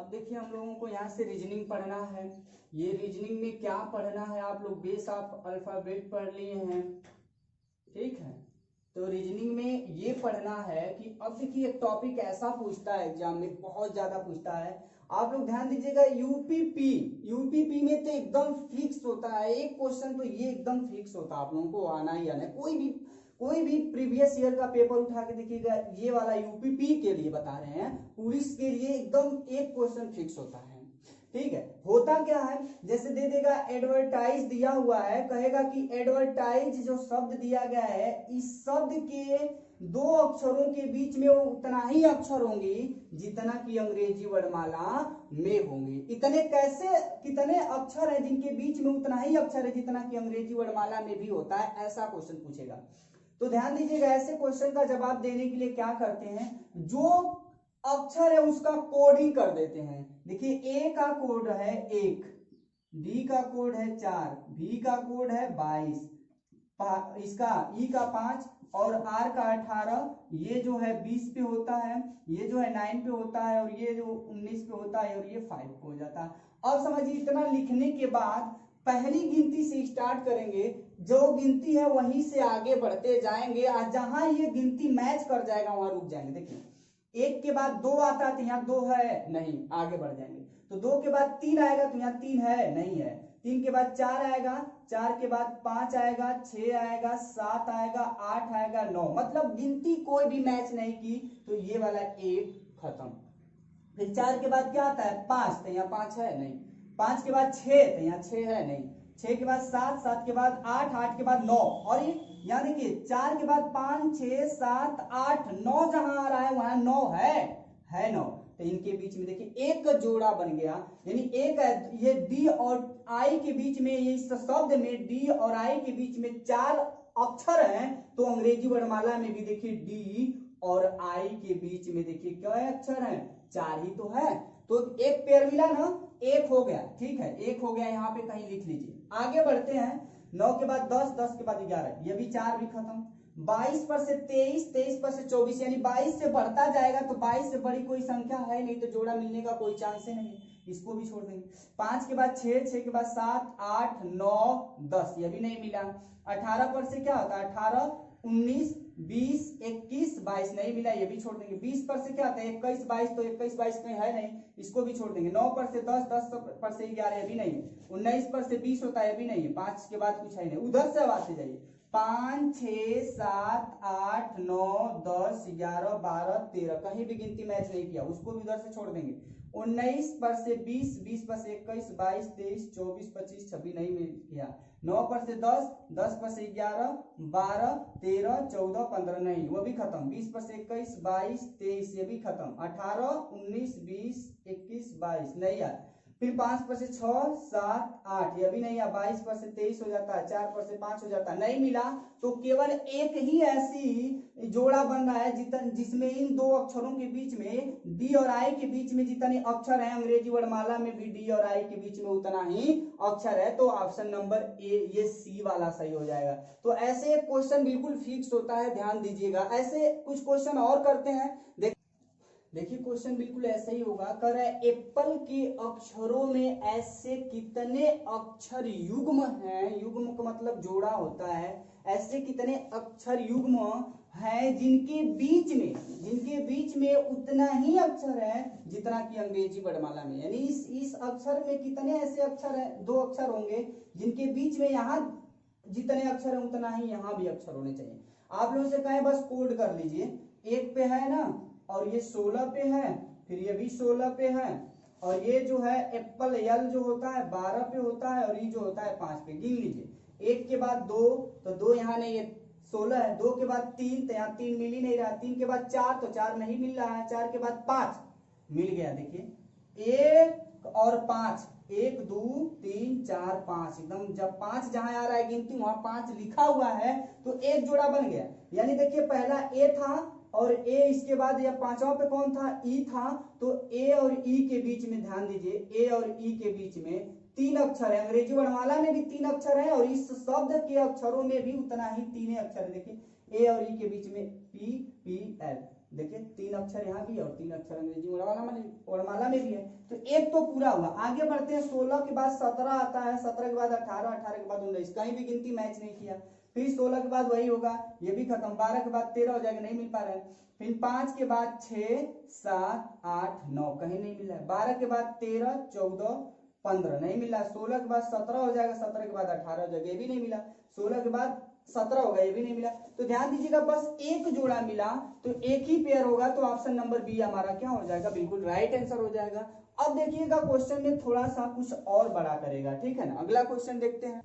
अब देखिए हम लोगों को यहाँ से रीजनिंग पढ़ना है। ये रीजनिंग में क्या पढ़ना है, आप लोग बेस ऑफ अल्फाबेट पढ़ लिए हैं, ठीक है। तो रीजनिंग में ये पढ़ना है कि अब देखिए एक टॉपिक ऐसा पूछता है एग्जाम में, बहुत ज्यादा पूछता है। आप लोग ध्यान दीजिएगा, यूपीपी। यूपीपी में तो एकदम फिक्स होता है, एक क्वेश्चन तो ये एकदम फिक्स होता है, आप लोगों को आना ही आना है। कोई भी प्रीवियस ईयर का पेपर उठा के देखिएगा, ये वाला यूपीपी के लिए बता रहे हैं, पुलिस के लिए एकदम एक क्वेश्चन फिक्स होता है, ठीक है। होता क्या है, जैसे दे देगा एडवर्टाइज दिया हुआ है, कहेगा कि एडवर्टाइज जो शब्द दिया गया है, इस शब्द के दो अक्षरों के बीच में वो उतना ही अक्षर होंगी जितना कि अंग्रेजी वर्णमाला में होंगे। इतने कैसे, कितने अक्षर है जिनके बीच में उतना ही अक्षर है जितना कि अंग्रेजी वर्णमाला में भी होता है, ऐसा क्वेश्चन पूछेगा। तो ध्यान दीजिएगा, ऐसे क्वेश्चन का जवाब देने के लिए क्या करते हैं, जो अक्षर है उसका कोडिंग कर देते हैं। देखिए ए का कोड है 1, डी का कोड है 4, बी का कोड है 22, इसका ई का 5 और आर का 18, ये जो है 20 पे होता है, ये जो है 9 पे होता है और ये जो 19 पे होता है और ये 5 पे हो जाता है। अब समझिए, इतना लिखने के बाद पहली गिनती से स्टार्ट करेंगे, जो गिनती है वहीं से आगे बढ़ते जाएंगे, जहां ये गिनती मैच कर जाएगा वहां रुक जाएंगे। देखिए 1 के बाद 2 आता है तो यहाँ 2 है नहीं, आगे बढ़ जाएंगे। तो 2 के बाद 3 आएगा तो यहाँ 3 है नहीं है, 3 के बाद 4 आएगा, 4 के बाद 5 आएगा, 6 आएगा, 7 आएगा, 8 आएगा, 9, मतलब गिनती कोई भी मैच नहीं की तो ये वाला 1 खत्म। फिर 4 के बाद क्या आता है 5, तो यहाँ 5 है नहीं, 5 के बाद 6 तो यहाँ 6 है नहीं, 6 के बाद 7, 7 के बाद 8, 8 के बाद 9, और ये यहाँ देखिए 4 के बाद 5, 6, 7, 8, 9 जहां आ रहा है वहां 9 है 9। तो इनके बीच में देखिए एक जोड़ा बन गया, यानी एक ये डी और आई के बीच में, ये इस शब्द में डी और आई के बीच में 4 अक्षर हैं, तो अंग्रेजी वर्णमाला में भी देखिए डी और आई के बीच में देखिए क्या अक्षर है, 4 ही तो है। तो एक पेयर मिला ना, एक हो गया, ठीक है, एक हो गया, यहाँ पे कहीं लिख लीजिए। आगे बढ़ते हैं, 9 के बाद 10, 10 के बाद 11, ये भी 4 भी खत्म। 22 पर से 23, 23 पर से 24, यानी 22 से बढ़ता जाएगा तो 22 से बड़ी कोई संख्या है नहीं, तो जोड़ा मिलने का कोई चांस ही नहीं, इसको भी छोड़ देंगे। 5 के बाद 6, 6 के बाद 7, 8, 9, 10, ये भी नहीं मिला। 18 पर से क्या होता है 18, 19, 20, 21, 22 नहीं मिला, ये भी छोड़ देंगे। 20 पर से क्या आता है 21, 22, तो 21, 22 में है नहीं, इसको भी छोड़ देंगे। 9 पर से 10, 10 पर से 11, ये भी नहीं है। 19 पर से 20 होता है, ये भी नहीं है। 5 के बाद कुछ है नहीं, उधर से अब आते जाइए। 5, 6, 7, 8, 9, 10, 11, 12, 13, कहीं भी गिनती मैच नहीं किया, उसको भी उधर से छोड़ देंगे। 19 पर से 20, 20 पर से 21, 22, 23, 24, 25, 26 नहीं मिल किया। 9 पर से 10, 10 पर से 11, 12, 13, 14, 15 नहीं, वो भी खत्म। 20 पर से 21, 22, 23, ये भी खत्म। 18, 19, 20, 21, 22 नहीं यार। फिर 5 पर से 6, 7, 8, ये भी नहीं है। 22 पर से 23 हो जाता है, 4 पर से 5 हो जाता है, नहीं मिला। तो केवल एक ही ऐसी जोड़ा बन रहा है जिसमें इन दो अक्षरों के बीच में डी और आई के बीच में जितने अक्षर हैं, अंग्रेजी वर्णमाला में भी डी और आई के बीच में उतना ही अक्षर है, तो ऑप्शन नंबर ए, ये सी वाला सही हो जाएगा। तो ऐसे क्वेश्चन बिल्कुल फिक्स होता है, ध्यान दीजिएगा। ऐसे कुछ क्वेश्चन और करते हैं, देखिए क्वेश्चन बिल्कुल ऐसा ही होगा। कह रहा है एप्पल के अक्षरों में ऐसे कितने अक्षर युग्म हैं, युग्म का मतलब जोड़ा होता है, ऐसे कितने अक्षर युग्म हैं जिनके बीच में उतना ही अक्षर है जितना कि अंग्रेजी वर्णमाला में, यानी इस अक्षर में कितने ऐसे अक्षर है, 2 अक्षर होंगे जिनके बीच में यहाँ जितने अक्षर है उतना ही यहाँ भी अक्षर होने चाहिए। आप लोगों से कहें बस कोड कर लीजिए, 1 पे है ना, और ये 16 पे है, फिर ये भी 16 पे है, और ये जो है एप्पल यल जो होता है 12 पे होता है, और ये जो होता है 5 पे। गिन लीजिए, 1 के बाद 2 तो 2 यहाँ नहीं है, 16 है। 2 के बाद 3 तो यहाँ 3 मिल ही नहीं रहा। 3 के बाद 4 तो 4 नहीं मिल रहा है। 4 के बाद 5 मिल गया। देखिए 1 और 5, 1, 2, 3, 4, 5, एकदम जब 5 जहां आ रहा है गिनती वहां 5 लिखा हुआ है तो एक जोड़ा बन गया। यानी देखिए पहला ए था और ए, इसके बाद या 5वां पे कौन था, ई था, तो ए और ई के बीच में ध्यान दीजिए, ए और ई के बीच में 3 अक्षर है, अंग्रेजी वर्णमाला में भी 3 अक्षर है और इस शब्द के अक्षरों में भी उतना ही 3 अक्षर है। देखिए ए और ई के बीच में पी, पी, एल, देखिए 3 अक्षर यहाँ भी और 3 अक्षर अंग्रेजी वर्णमाला में भी है। तो एक तो पूरा हुआ। आगे बढ़ते हैं, 16 के बाद 17 आता है, 17 के बाद 18, 18 के बाद 19, कहीं भी गिनती मैच नहीं किया। फिर 16 के बाद वही होगा, ये भी खत्म। 12 के बाद 13 हो जाएगा, नहीं मिल पा रहा है। फिर 5 के बाद 6, 7, 8, 9, कहीं नहीं मिल रहा है। 12 के बाद 13, 14, 15 नहीं मिला। 16 के बाद 17 हो जाएगा, 17 के बाद 18 हो जाएगा, ये भी नहीं मिला। 16 के बाद 17 होगा, ये भी नहीं मिला। तो ध्यान दीजिएगा, बस एक जोड़ा मिला, तो एक ही पेयर होगा, तो ऑप्शन नंबर बी हमारा क्या हो जाएगा, बिल्कुल राइट आंसर हो जाएगा। अब देखिएगा क्वेश्चन में थोड़ा सा कुछ और बड़ा करेगा, ठीक है ना। अगला क्वेश्चन देखते हैं।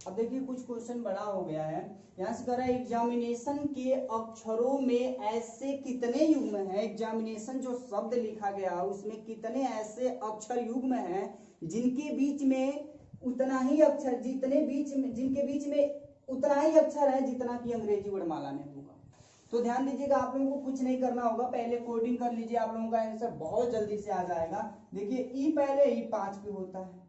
अब देखिए कुछ क्वेश्चन बड़ा हो गया है। यहाँ से कह रहा है एग्जामिनेशन के अक्षरों में ऐसे कितने युग्म हैं, एग्जामिनेशन जो शब्द लिखा गया उसमें कितने ऐसे अक्षर युग्म हैं जिनके बीच में उतना ही अक्षर, जिनके बीच में उतना ही अक्षर है जितना कि अंग्रेजी वर्णमाला में होगा। तो ध्यान दीजिएगा, आप लोगों को कुछ नहीं करना होगा, पहले कोडिंग कर लीजिए, आप लोगों का आंसर बहुत जल्दी से आ जाएगा। देखिए ई पहले ई 5 पे होता है,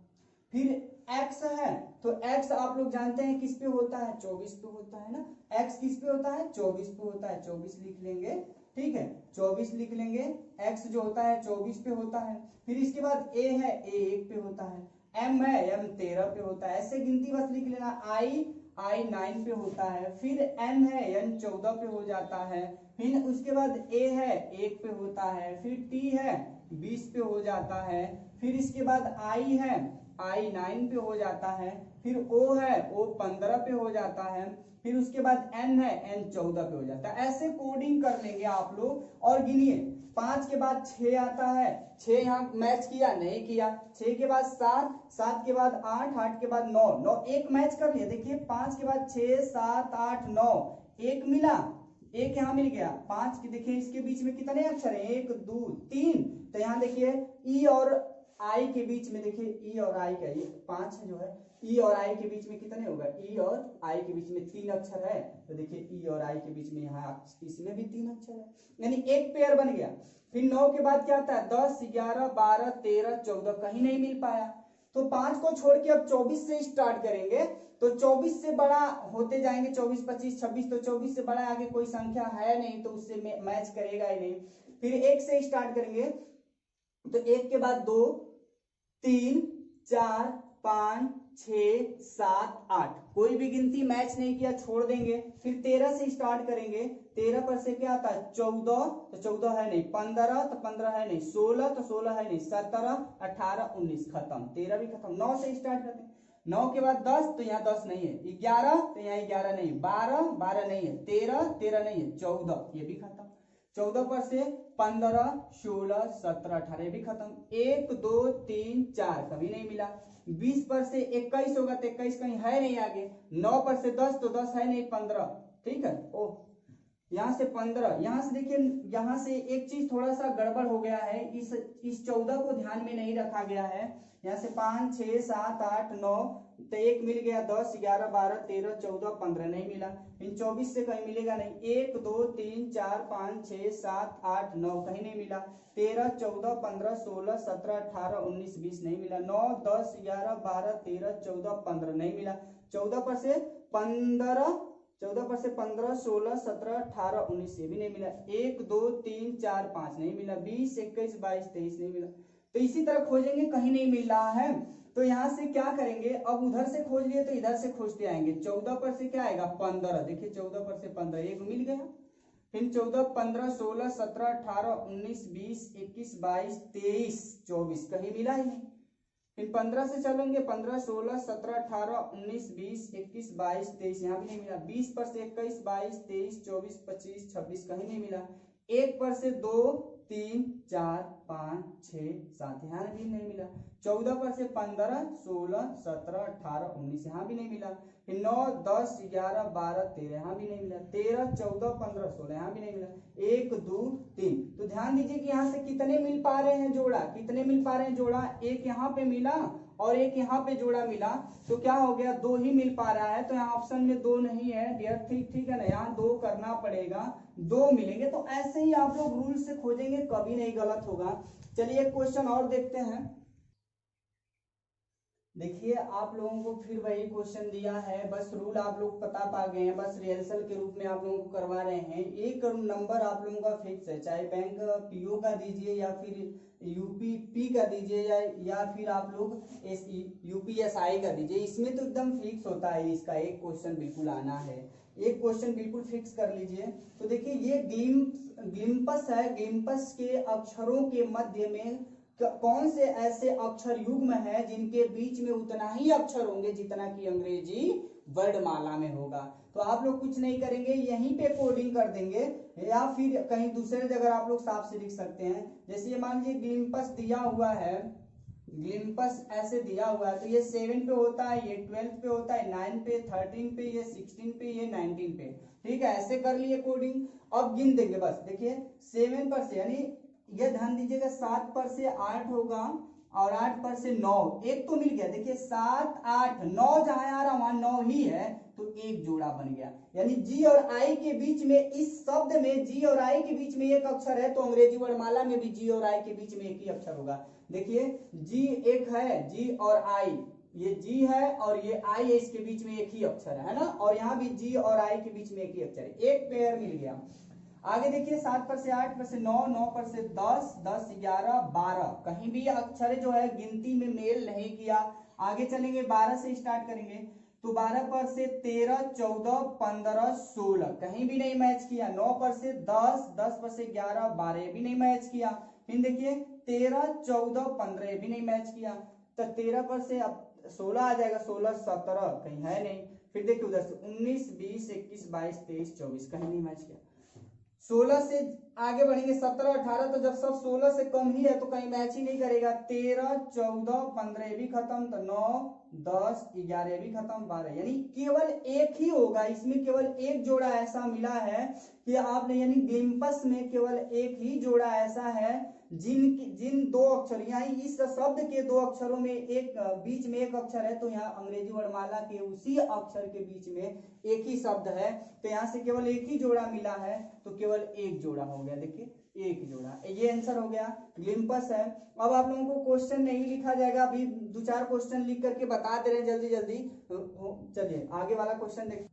फिर x है तो x आप लोग जानते हैं किस पे होता है, 24 पे होता है ना। x किस पे होता है, 24 पे होता है, 24 लिख लेंगे, ठीक है, 24 लिख लेंगे। x जो होता है 24 पे होता है। फिर इसके बाद a है, a 1 पे होता है। m है, m 13 पे होता है। ऐसे गिनती बस लिख लेना। I 9 पे होता है। फिर n है, n 14 पे हो जाता है। फिर उसके बाद a है, 1 पे होता है। फिर t है, 20 पे हो जाता है। फिर इसके बाद I है, I 9 पे हो जाता है। फिर O है, O 15 पे हो जाता है। फिर उसके बाद N है, N 14 पे हो जाता है। ऐसे कोडिंग कर लेंगे आप लोग। और गिनिए, 5 के बाद 6 आता है, 6 यहाँ मैच किया, नहीं किया। 6 के बाद 7, 7 के बाद 8, 8 के बाद 9, 9 एक मैच कर लिया। देखिए 5 के बाद 6, 7, 8, 9, एक मिला, एक यहाँ मिल गया। 5 के देखिए इसके बीच में कितने अक्षर है, 1, 2, 3। तो यहाँ देखिए ई और आई के बीच में, देखिए ई और आई का, ये 5 जो है, ई और आई के बीच में कितने होगा, ई और आई के बीच में 3 अक्षर है। तो देखिए ई और आई के बीच में यहाँ इसमें भी 3 अक्षर है, यानी एक पेयर बन गया। फिर 9 के बाद क्या आता है, 10, 11, 12, 13, 14, कहीं नहीं मिल पाया। तो 5 को छोड़ के अब 24 से स्टार्ट करेंगे। तो 24 से बड़ा होते जाएंगे, 24, 25, 26, तो 24 से बड़ा आगे कोई संख्या है नहीं, तो उससे मैच करेगा ही नहीं। फिर 1 से स्टार्ट करेंगे, तो 1 के बाद 2, 3, 4, 5, 6, 7, 8, कोई भी गिनती मैच नहीं किया, छोड़ देंगे। फिर 13 से स्टार्ट करेंगे। 13 पर से क्या आता है, 14, तो 14 है नहीं। 15, तो 15 है नहीं। 16, तो 16 है नहीं। 17, 18, 19, खत्म, 13 भी खत्म। 9 से स्टार्ट करते हैं। 9 के बाद 10, तो यहाँ 10 नहीं है। 11, तो यहाँ 11 नहीं। 12, 12 नहीं है। 13, 13 नहीं है। 14, ये भी खत्म। 14 पर से 15, 16, 17, 18 भी खत्म। 1, 2, 3, 4 कभी नहीं मिला। 20 पर से 21 होगा, तो 21 कहीं है नहीं आगे। 9 पर से 10, तो 10 है नहीं। 15, ठीक है। ओ यहाँ से 15, यहाँ से देखिए, यहाँ से एक चीज थोड़ा सा गड़बड़ हो गया है, इस 14 को ध्यान में नहीं रखा गया है। यहाँ से 5, 6, 7, 8, 9, तो एक मिल गया। 10, 11, 12, 13, 14, 15 नहीं मिला। इन 24 से कहीं मिलेगा नहीं। 1, 2, 3, 4, 5, 6, 7, 8, 9 कहीं नहीं मिला। 13, 14, 15, 16, 17, 18, 19, 20 नहीं मिला। 9, 10, 11, 12, 13, 14, 15 नहीं मिला। 14 पर से 15, 16, 17, 18, 19 से भी नहीं मिला। 1, 2, 3, 4, 5 नहीं मिला। 20, 21, 22, 23 नहीं मिला। तो इसी तरह खोजेंगे, कहीं नहीं मिल रहा है। तो यहाँ से क्या करेंगे, अब उधर से खोज लिए तो इधर से खोजते आएंगे। 14 पर से क्या आएगा, 15, देखिए 14 पर से 15, एक मिल गया। फिर 14, 15, 16, 17, 18, 19, 20, 21, 22, 23, 24 कहीं मिला ही नहीं। फिर 15 से चलेंगे, 15, 16, 17, 18, 19, 20, 21, 22, 23, यहाँ भी नहीं मिला। 20 पर से 21, 22, 23, 24, 25, 26 कहीं नहीं मिला। 1 पर से 2, 3, 4, 5, 6, 7 यहाँ भी नहीं मिला। 14 पर से 15, 16, 17, 18, 19 यहाँ भी नहीं मिला। फिर 9, 10, 11, 12, 13 यहाँ भी नहीं मिला। 13, 14, 15, 16 यहाँ भी नहीं मिला। 1, 2, 3। तो ध्यान दीजिए कि यहाँ से कितने मिल पा रहे हैं जोड़ा, कितने मिल पा रहे हैं जोड़ा, एक यहाँ पे मिला और एक यहाँ पे जोड़ा मिला। तो क्या हो गया, 2 ही मिल पा रहा है। तो यहाँ ऑप्शन में 2 नहीं है डियर, ठीक है ना, यहाँ 2 करना पड़ेगा, 2 मिलेंगे। तो ऐसे ही आप लोग रूल से खोजेंगे, कभी नहीं गलत होगा। चलिए एक क्वेश्चन और देखते हैं। देखिए आप लोगों को फिर वही क्वेश्चन दिया है, बस रूल आप लोग पता पा गए हैं, बस रिहर्सल के रूप में आप लोगों को करवा रहे हैं। एक नंबर आप लोगों का फिक्स है, चाहे बैंक पीओ का दीजिए या फिर यूपी पी का दीजिए या फिर आप लोग यूपीएसआई का दीजिए, इसमें तो एकदम फिक्स होता है, इसका एक क्वेश्चन बिल्कुल आना है, एक क्वेश्चन बिल्कुल फिक्स कर लीजिए। तो देखिए ये ग्लिम्पस है, ग्लिम्पस के अक्षरों के मध्य में कौन से ऐसे अक्षर युग्म है जिनके बीच में उतना ही अक्षर होंगे जितना कि अंग्रेजी वर्णमाला में होगा। तो आप लोग कुछ नहीं करेंगे, यहीं पे कोडिंग कर देंगे या फिर कहीं दूसरे जगह आप लोग साफ से लिख सकते हैं। जैसे ये मान लीजिए ग्लिम्पस दिया हुआ है, ग्लिम्पस ऐसे दिया हुआ है, तो ये 7 पे होता है, ये 12 पे होता है, 9 पे, 13 पे, ये 16 पे, ये 19 पे, ठीक है, ऐसे कर लिए कोडिंग। अब गिन देंगे, बस देखिए 7 पर से, यानी ये ध्यान दीजिएगा 7 पर से 8 होगा और 8 पर से 9, एक तो मिल गया, देखिए 7 8 9 जहां आ रहा वहां 9 ही है, तो एक जोड़ा बन गया। यानी जी और आई के बीच में, इस शब्द में जी और आई के बीच में एक अक्षर है, तो अंग्रेजी वर्णमाला में भी जी और आई के बीच में एक ही अक्षर होगा। देखिए जी एक है, जी और आई, ये जी है और ये आई है, इसके बीच में एक ही अक्षर है ना, और यहाँ भी जी और आई के बीच में एक ही अक्षर है, एक पेयर मिल गया। आगे देखिए 7 पर से 8 पर से 9, 9 पर से 10, 10 11 12, कहीं भी अक्षर जो है गिनती में मेल नहीं किया। आगे चलेंगे 12 से स्टार्ट करेंगे, तो 12 पर से 13, 14, 15, 16, कहीं भी नहीं मैच किया। 9 पर से 10, 10 पर से 11, 12 भी नहीं मैच किया। फिर देखिए 13, 14, 15 भी नहीं मैच किया। तो 13 पर से अब 16 आ जाएगा, 16, 17 कहीं है नहीं। फिर देखिए उधर से 19, 20, 21, 22, 23, 24 कहीं नहीं मैच किया। 16 से आगे बढ़ेंगे 17, 18, तो जब सब 16 से कम ही है तो कहीं मैच ही नहीं करेगा। 13, 14, 15 भी खत्म, तो 9, 10, 11 भी खत्म, 12, यानी केवल एक ही होगा, इसमें केवल एक जोड़ा ऐसा मिला है कि आपने, यानी ग्लिम्पस में केवल एक ही जोड़ा ऐसा है जिन दो अक्षर, यानी इस शब्द के दो अक्षरों में एक बीच में एक अक्षर है, तो यहाँ अंग्रेजी वर्णमाला के उसी अक्षर के बीच में एक ही शब्द है, तो यहाँ से केवल एक ही जोड़ा मिला है, तो केवल एक जोड़ा हो गया। देखिए एक जोड़ा, ये आंसर हो गया, ग्लिम्पस है। अब आप लोगों को क्वेश्चन नहीं लिखा जाएगा, अभी 2-4 क्वेश्चन लिख करके बता दे रहे हैं जल्दी जल्दी। चलिए आगे वाला क्वेश्चन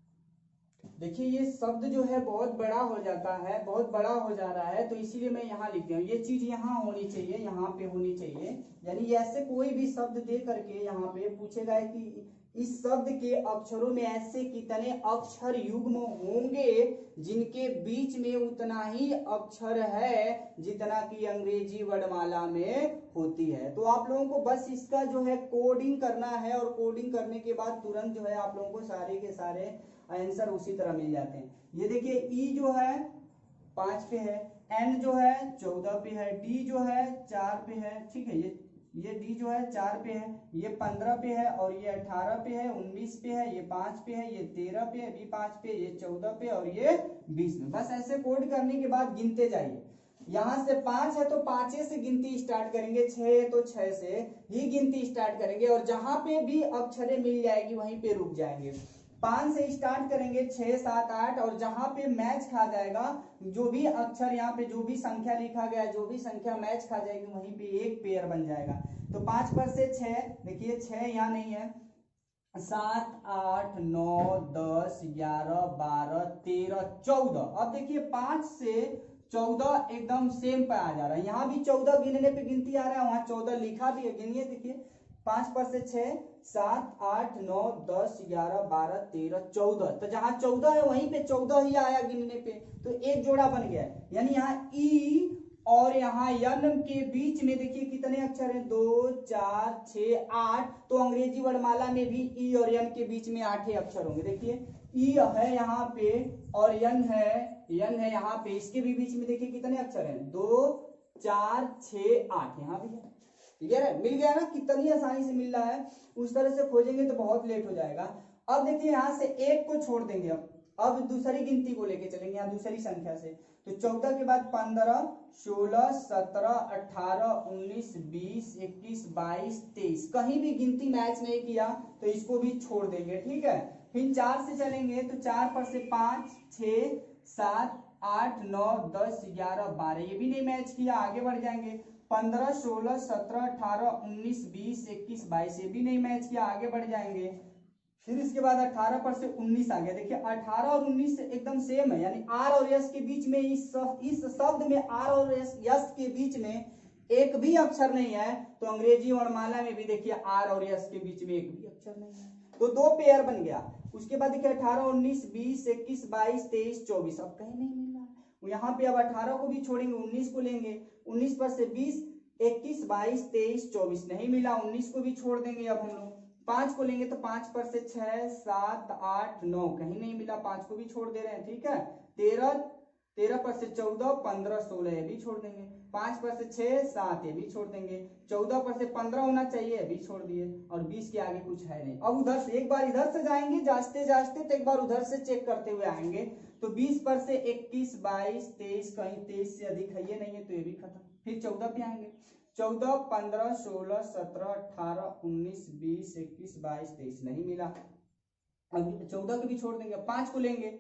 देखिए ये शब्द जो है बहुत बड़ा हो जाता है, बहुत बड़ा हो जा रहा है, तो इसीलिए मैं यहाँ लिख दिया हूँ, ये चीज यहाँ होनी चाहिए, यहाँ पे होनी चाहिए। यानी ऐसे कोई भी शब्द दे करके यहाँ पे पूछेगा कि इस शब्द के अक्षरों में ऐसे कितने अक्षर युग्म होंगे जिनके बीच में उतना ही अक्षर है जितना कि अंग्रेजी वर्णमाला में होती है। तो आप लोगों को बस इसका जो है कोडिंग करना है, और कोडिंग करने के बाद तुरंत जो है आप लोगों को सारे के सारे आंसर उसी तरह मिल जाते हैं। ये देखिए ई जो है 5 पे है, एन जो है 14 पे है, डी जो है 4 पे है, ठीक है, ये डी जो है 4 पे है, ये 15 पे है, और ये 18 पे है, 19 पे है, ये 5 पे है, ये 13 पे है, भी 5 पे, ये 14 पे और ये 20 में। बस ऐसे कोड करने के बाद गिनते जाइए। यहां से 5 है तो 5 से गिनती स्टार्ट करेंगे, 6 है तो 6 से ही गिनती स्टार्ट करेंगे, और जहां पे भी अक्षरें मिल जाएगी वहीं पे रुक जाएंगे। 5 से स्टार्ट करेंगे, 6, 7, 8, और जहां पे मैच खा जाएगा, जो भी अक्षर यहाँ पे जो भी संख्या लिखा गया, जो भी संख्या मैच खा जाएगी वहीं पे एक पेयर बन जाएगा। तो 5 पर से 6, देखिए 6 यहाँ नहीं है, 7, 8, 9, 10, 11, 12, 13, 14। अब देखिए 5 से 14 एकदम सेम पे आ जा रहा है, यहाँ भी 14 गिनने पे गिनती आ रहा है, वहां 14 लिखा भी है, गिनिए देखिए 5 पर से 6, 7, 8, 9, 10, 11, 12, 13, 14, तो जहां 14 है वहीं पे 14 ही आया गिनने पे, तो एक जोड़ा बन गया। यानी यहाँ ई और यहाँ यन के बीच में देखिए कितने अक्षर हैं, 2, 4, 6, 8, तो अंग्रेजी वर्णमाला में भी ई और यन के बीच में 8 ही अक्षर होंगे। देखिए ई है यहाँ पे और यन है यहाँ पे, इसके भी बीच में देखिए कितने अक्षर हैं, 2, 4, 6, 8, यहाँ भी है। क्लियर है, मिल गया ना, कितनी आसानी से मिल रहा है। उस तरह से खोजेंगे तो बहुत लेट हो जाएगा। अब देखिए यहाँ से एक को छोड़ देंगे, अब दूसरी गिनती को लेके चलेंगे, यहाँ दूसरी संख्या से, तो 14 के बाद 15, 16, 17, 18, 19, 20, 21, 22, 23, कहीं भी गिनती मैच नहीं किया तो इसको भी छोड़ देंगे, ठीक है। फिर 4 से चलेंगे, तो 4 पर से 5, 6, 7, 8, 9, 10, 11, 12, ये भी नहीं मैच किया, आगे बढ़ जाएंगे। 15, 16, 17, 18, 19, 20, 21, 22 ये भी नहीं मैच किया, आगे बढ़ जाएंगे। फिर इसके बाद 18 पर से 19 आ गया। देखिए 18 और 19 एकदम सेम है, यानी आर और यस के बीच में इस शब्द में आर और यस के बीच में एक भी अक्षर नहीं है। तो अंग्रेजी वर्णमाला में भी देखिए आर और यस के बीच में एक भी अक्षर नहीं है, तो दो पेयर बन गया। उसके बाद देखिए 18, 19, 20, 21, 22, 23, 24 अब कहीं नहीं मिल रहा है। यहाँ पे अब 18 को भी छोड़ेंगे, 19 को लेंगे, 19 पर से 20, 21, 22, 23, 24 नहीं मिला, 19 को भी छोड़ देंगे। अब हम लोग 5 को लेंगे तो 5 पर से 6, 7, 8, 9 कहीं नहीं मिला, 5 को भी छोड़ दे रहे हैं। ठीक है, 13 पर से 14, 15, 16 ये भी छोड़ देंगे। 5 पर से 6, 7 ये भी छोड़ देंगे। 14 पर से 15 होना चाहिए, भी छोड़ दिए। और 20 के आगे कुछ है नहीं। अब उधर से एक बार इधर से जाएंगे जांचते जांचते, तो एक बार उधर से चेक करते हुए आएंगे। तो 20 पर से 21, 22, 23 कहीं 23 से अधिक है ये नहीं है, तो ये भी खत्म। फिर 14 पे आएंगे, 14, 15, 16, 17, 18, 19, 20, 21, 22, 23 नहीं मिला। अब 14 को भी छोड़ देंगे। 5 को लेंगे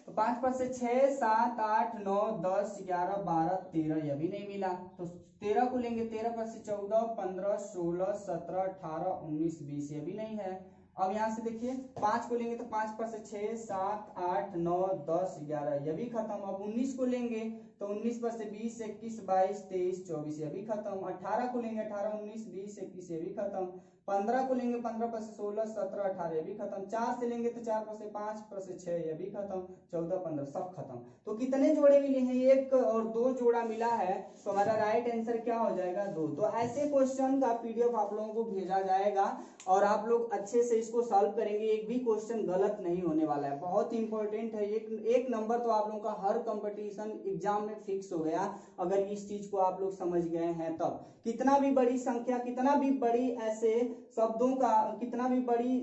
तो 5 पर से 6, 7, 8, 9, 10, 11, 12, 13 यह भी नहीं मिला। तो 13 को लेंगे, 13 पर से 14, 15, 16, 17, 18, 19, 20 ये भी नहीं है। अब यहाँ से देखिए 5 को लेंगे तो 5 पर से 6, 7, 8, 9, 10, 11 ये भी खत्म। अब 19 को लेंगे तो 19 पर से 20, 21, 22, 23, 24 ये भी खत्म। 18 को लेंगे, 18, 19, 20, 21 ये भी खत्म। 15 को लेंगे, 15 पर से 16, 17, 18 ये भी खत्म। 4 से लेंगे तो 4 पर से 5 पर से 6 ये भी खत्म। 14, 15 सब खत्म। तो कितने जोड़े मिले हैं? 1 और 2 जोड़ा मिला है। तो हमारा राइट आंसर क्या हो जाएगा? 2। तो ऐसे क्वेश्चन का पीडीएफ आप लोगों को भेजा जाएगा और आप लोग अच्छे से इसको सॉल्व करेंगे। एक भी क्वेश्चन गलत नहीं होने वाला है, बहुत इंपॉर्टेंट है। एक नंबर तो आप लोगों का हर कंपटीशन एग्जाम में फिक्स हो गया अगर इस चीज को आप लोग समझ गए हैं तब। कितना भी बड़ी संख्या, कितना भी बड़ी ऐसे शब्दों का, कितना भी बड़ी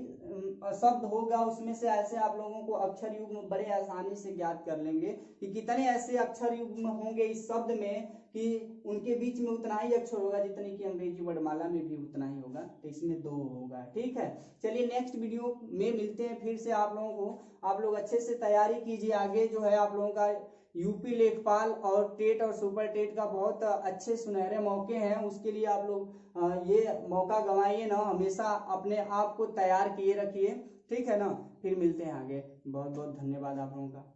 शब्द होगा उसमें से ऐसे आप लोगों को अक्षर युग्म बड़े आसानी से ज्ञात कर लेंगे कि कितने ऐसे अक्षर युग्म होंगे इस शब्द में कि उनके बीच में उतना ही अक्षर होगा जितने की अंग्रेजी वर्णमाला में भी उतना ही होगा। तो इसमें 2 होगा। ठीक है, चलिए नेक्स्ट वीडियो में मिलते हैं फिर से आप लोगों को। आप लोग अच्छे से तैयारी कीजिए। आगे जो है आप लोगों का यूपी लेखपाल और टेट और सुपर टेट का बहुत अच्छे सुनहरे मौके हैं। उसके लिए आप लोग ये मौका गंवाइए ना, हमेशा अपने आप को तैयार किए रखिए। ठीक है ना, फिर मिलते हैं आगे। बहुत बहुत धन्यवाद आप लोगों का।